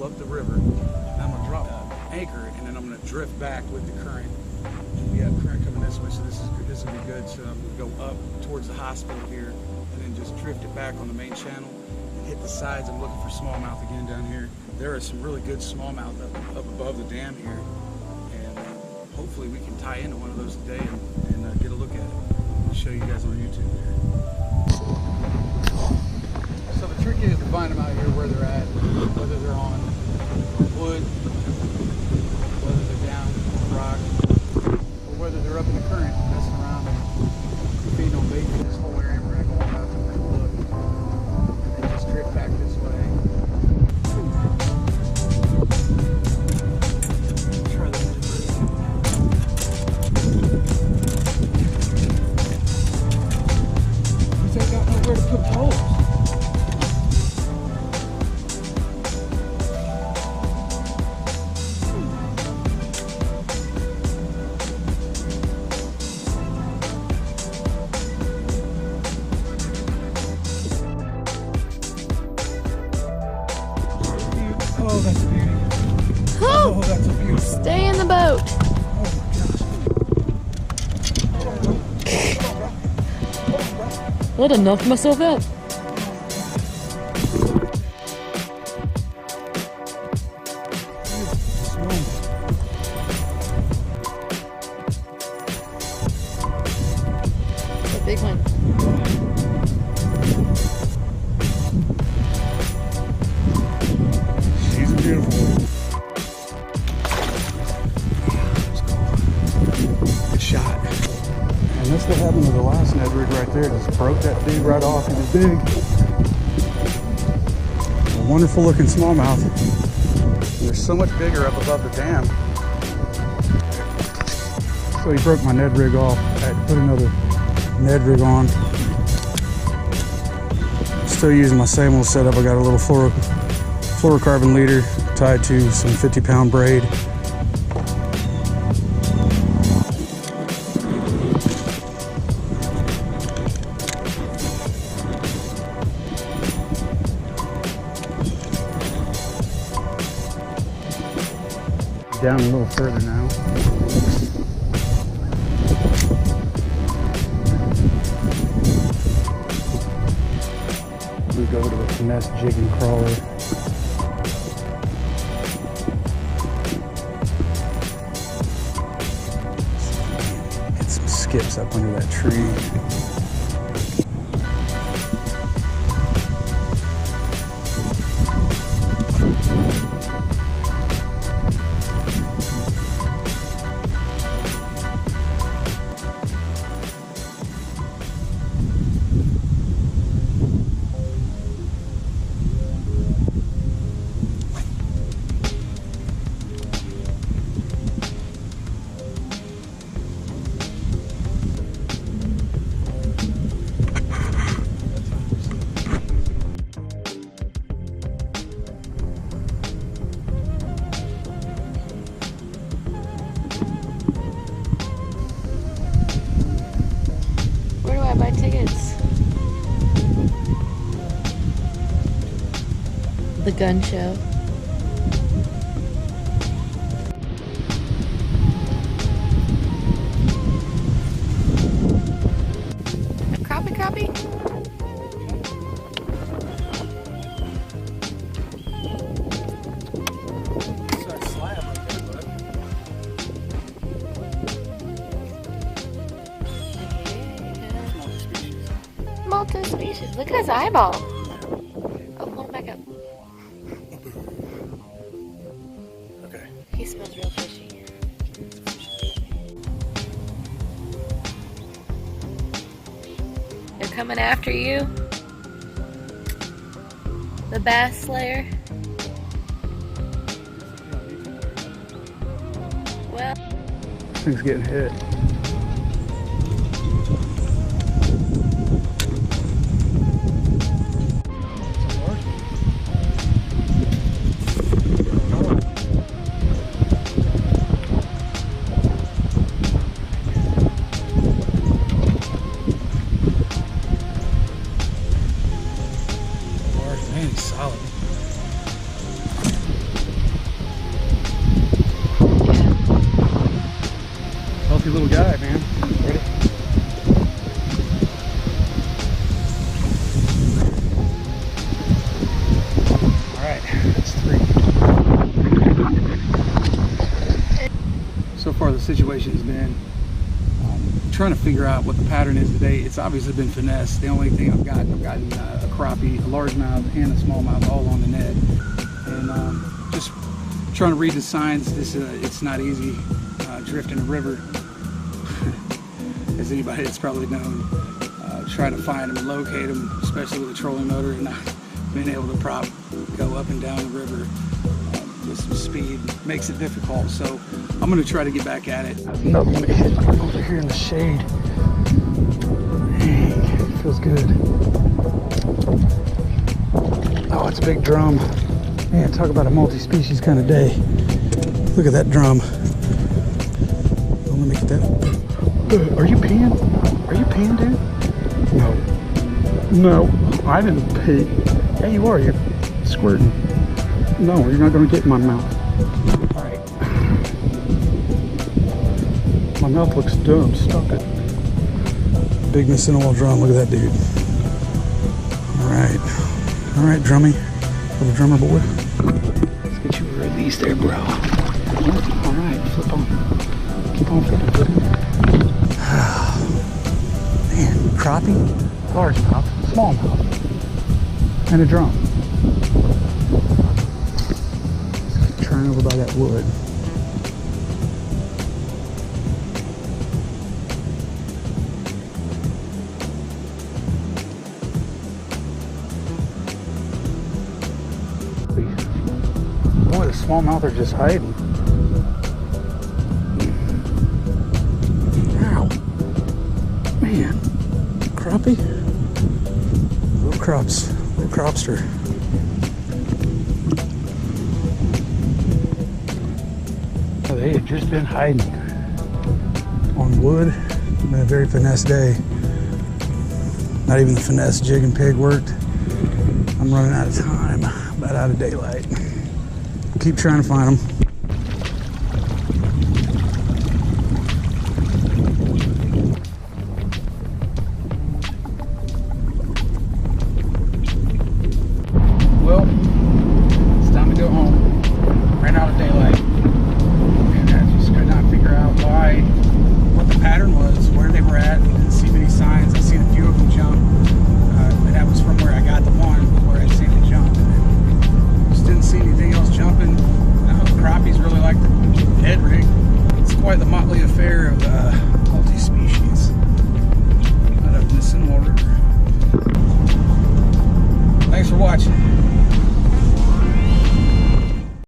pull up the river, and I'm gonna drop anchor, and then I'm gonna drift back with the current. And we have current coming this way, so this is gonna be good. So I'm gonna go up towards the hospital here, and then just drift it back on the main channel and hit the sides. I'm looking for smallmouth again down here. There are some really good smallmouth up above the dam here, and hopefully we can tie into one of those today and get a look at it. I'll show you guys on YouTube here. So the trick is to find them out here where they're at, whether they're on wood, whether they're down on rock, or whether they're up in the current messing around and feeding on bait in this whole area we're going out to take a look. And then just drift back this way. Try the they got nowhere to put poles. Oh, that's a beauty. Oh, that's a beauty. Stay in the boat. I done knocked myself out. A big one. She's beautiful. Good shot. And that's what happened to the last Ned rig right there. Just broke that dude right off. He was big. A wonderful looking smallmouth. They're so much bigger up above the dam. So he broke my Ned rig off. I had to put another Ned rig on. Still using my same old setup. I got a little fluorocarbon leader tied to some 50-pound braid. Down a little further now. We go to a finesse jig and crawler. Get some skips up under that tree. Buy tickets. The gun show. Crappie, crappie. Multi-species. Look at his eyeball. Oh, pull him back up. Okay. He smells real fishy. They're coming after you. The bass slayer. Well, This thing's getting hit. Man, he's solid. situation has been trying to figure out what the pattern is today. It's obviously been finesse. The only thing I've gotten a crappie, a largemouth and a smallmouth all on the net, and just trying to read the signs. It's not easy drifting a river, as anybody that's probably known. Trying to find them and locate them, especially with a trolling motor, and not being able to go up and down the river with some speed makes it difficult. So I'm going to try to get back at it. Another one hit over here in the shade. Dang, feels good. Oh, it's a big drum. Man, talk about a multi-species kind of day. Look at that drum. Oh, let me get that. Are you peeing? Are you peeing, dude? No. No, I didn't pee. Yeah, you are. You're squirting. No, you're not going to get in my mouth. All right. My mouth looks dumb. Stop it. Big Mississinewa drum. Look at that dude. All right. All right, drummy. Little drummer boy. Let's get you a release there, bro. All right, flip on. Keep on flipping. Man, crappie, largemouth, smallmouth, and a drum. Turn over by that wood. Boy, the smallmouth are just hiding. Ow. Man, crappie? Little cropster. Oh, they had just been hiding on wood. It's been a very finesse day. Not even the finesse jig and pig worked. I'm running out of time, about out of daylight. Keep trying to find them. Well, it's time to go home. Ran out of daylight. And I just could not figure out what the pattern was, where they were at. Didn't see many signs. I seen a few of them jump. But that was from where I got the one, where I'd seen it jump. And then just didn't see anything else jumping. The crappies really like the head rig. It's quite the motley affair of